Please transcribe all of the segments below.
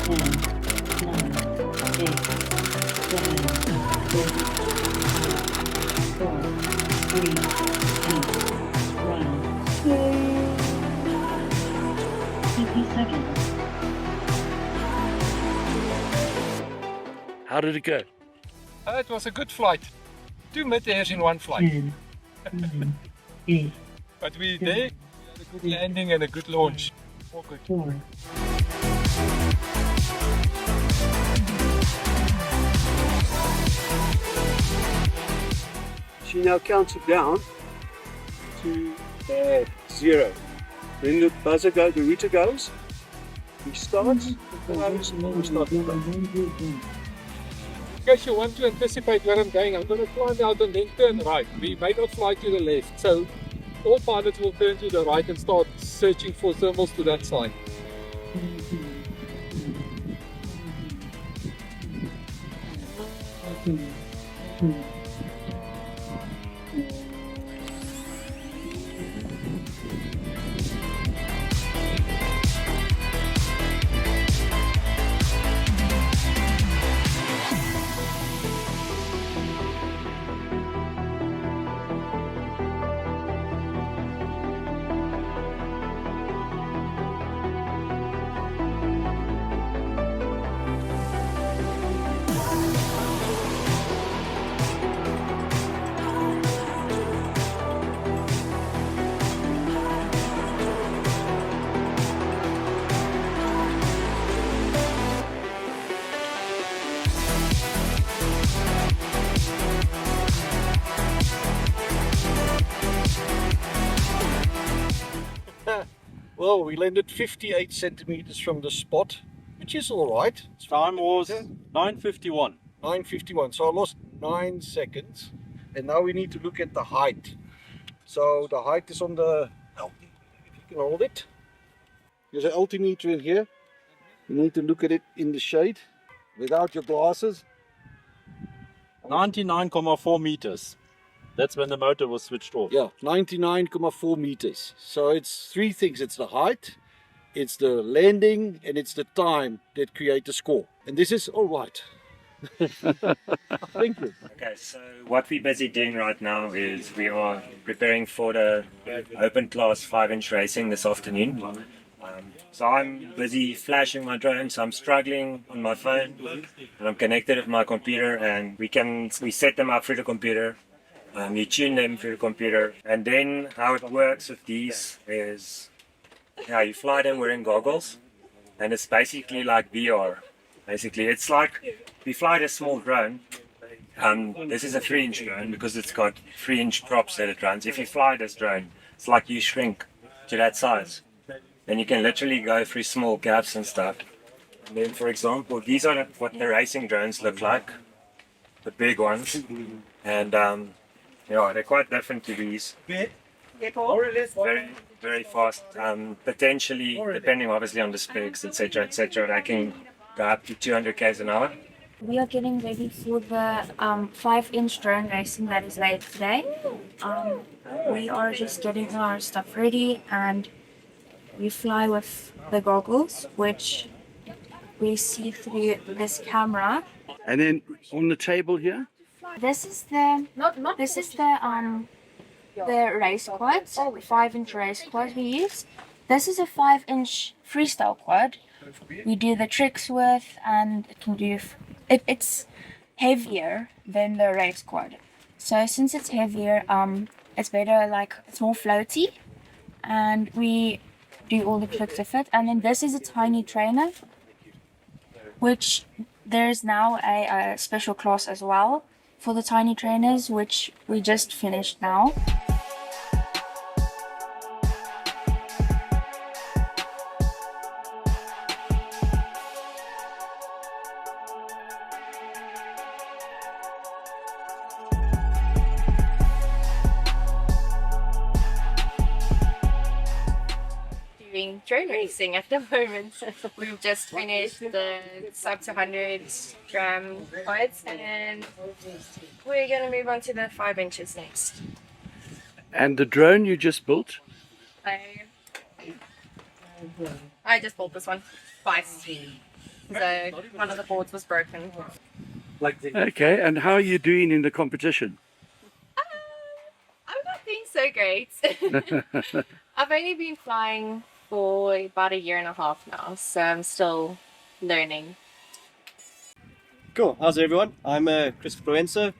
How did it go? It was a good flight. 2 mid-airs in one flight. But we there, we had a good landing and a good launch. All good. She now counts it down to 0. When the buzzer goes, the router goes, he starts, we start the flight. In case you want to anticipate where I'm going to fly out and then turn right. We may not fly to the left, so all pilots will turn to the right and start searching for thermals to that side. Well, we landed 58 centimeters from the spot, which is all right. Time was 9:51. 9:51, so I lost 9 seconds. And now we need to look at the height. So the height is on the, if you can hold it. There's an altimeter in here. You need to look at it in the shade without your glasses. 99.4 meters. That's when the motor was switched off. Yeah, 99.4 meters. So it's 3 things. It's the height, it's the landing, and it's the time that create the score. And this is all right. Thank you. Okay, so what we're busy doing right now is we are preparing for the open class 5-inch racing this afternoon. So I'm busy flashing my drone, so I'm struggling on my phone, and I'm connected with my computer, and we set them up through the computer. You tune them through the computer, and then how it works with these is, you fly them wearing goggles, and it's basically like VR. Basically, it's like we fly this small drone. This is a 3-inch drone because it's got 3-inch props that it runs. If you fly this drone, it's like you shrink to that size, and you can literally go through small gaps and stuff. And then, for example, these are what the racing drones look like, the big ones, and they're quite different to these. Very, very fast. Potentially, depending obviously on the specs, etc., they can go up to 200 km an hour. We are getting ready for the 5-inch drone racing that is later today. We are just getting our stuff ready, and we fly with the goggles, which we see through this camera. And then on the table here? This is the race quad, 5-inch race quad we use. This is a 5-inch freestyle quad. We do the tricks with, and it can do. It's heavier than the race quad. So since it's heavier, it's better, like it's more floaty, and we do all the tricks with it. And then this is a tiny trainer, which there's now a special class as well for the tiny trainers, which we just finished now. Doing drone racing at the moment. We've just finished the sub 200 gram quads, and we're going to move on to the 5 inches next. And the drone you just built? I just built this one twice. So one of the boards was broken. Okay, and how are you doing in the competition? I'm not doing so great. I've only been flying for about a year and a half now, so I'm still learning. Cool. How's everyone? I'm Chris Proenza,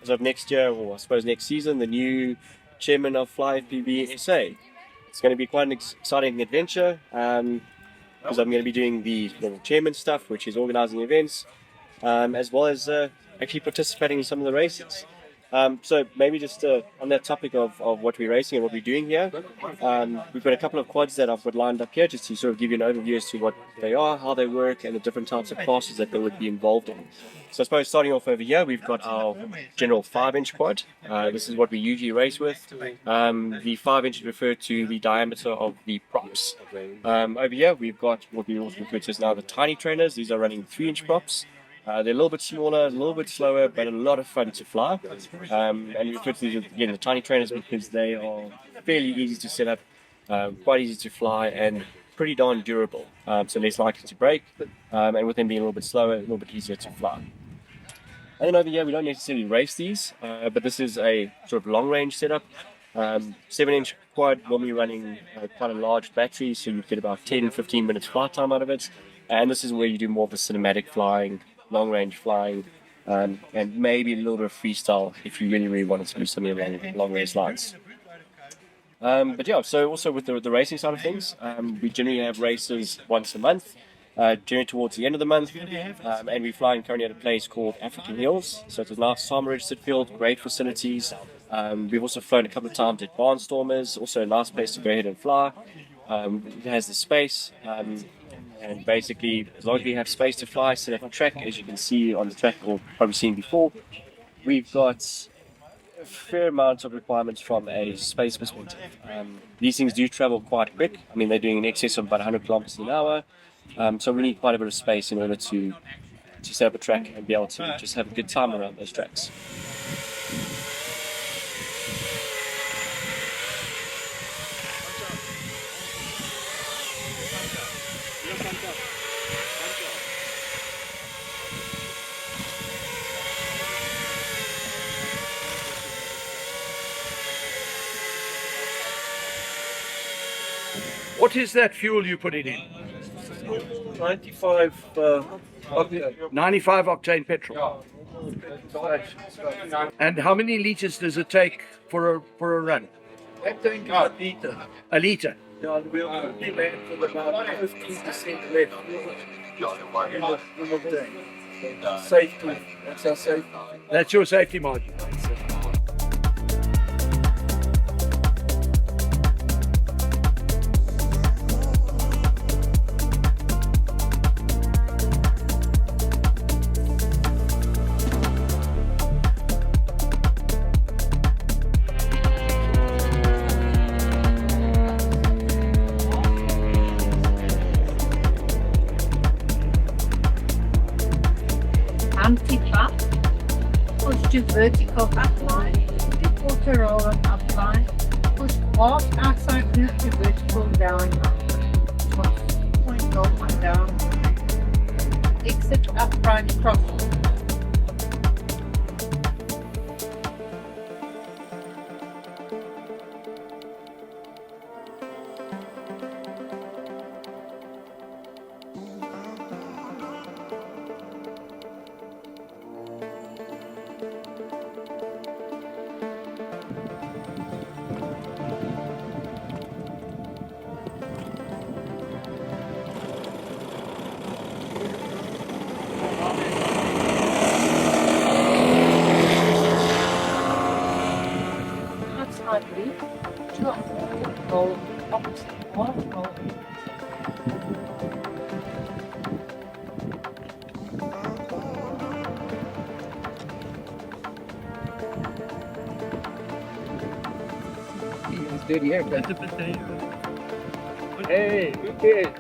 as of next year, or I suppose next season, the new chairman of Fly FPV SA. It's going to be quite an exciting adventure because I'm going to be doing the chairman stuff, which is organising events, as well as actually participating in some of the races. So maybe just on that topic of what we're racing and what we're doing here, we've got a couple of quads that I've got lined up here just to sort of give you an overview as to what they are, how they work, and the different types of classes that they would be involved in. So I suppose starting off over here, we've got our general 5-inch quad. This is what we usually race with. The 5-inch is referred to the diameter of the props. Over here, we've got what we also refer to as now the tiny trainers. These are running 3-inch props. They're a little bit smaller, a little bit slower, but a lot of fun to fly. And we refer to these again the tiny trainers because they are fairly easy to set up, quite easy to fly, and pretty darn durable. So less likely to break, and with them being a little bit slower, a little bit easier to fly. And then over here, we don't necessarily race these, but this is a sort of long-range setup. 7-inch quad, normally running quite a large battery, so you get about 10-15 minutes flight time out of it. And this is where you do more of the cinematic flying, long-range flying, and maybe a little bit of freestyle if you really wanted to do something along long-range lines. But yeah, so also with the racing side of things, we generally have races once a month, generally towards the end of the month, and we're flying currently at a place called African Hills. So it's a nice SAMAA registered field, great facilities. We've also flown a couple of times at Barnstormers, also a nice place to go ahead and fly. It has the space. And basically, as long as we have space to fly, set up a track, as you can see on the track, or probably seen before, we've got a fair amount of requirements from a space perspective. These things do travel quite quick. I mean, they're doing in excess of about 100 kilometers an hour. So we need quite a bit of space in order to set up a track and be able to just have a good time around those tracks. What is that fuel you put it in? 95 95 octane petrol. And how many liters does it take for a run? I think a liter. A liter. Yeah, we'll only land for about 15% left in the tank. Safety. That's our safety. That's your safety margin. Anti-flap, push to vertical upline, quarter roller upline, push off outside move to vertical down, push point off and down, exit upright cross. Dirty haircut. Hey, good kid.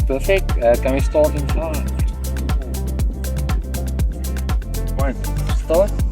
Perfect. Can we start in 5? 1. Start.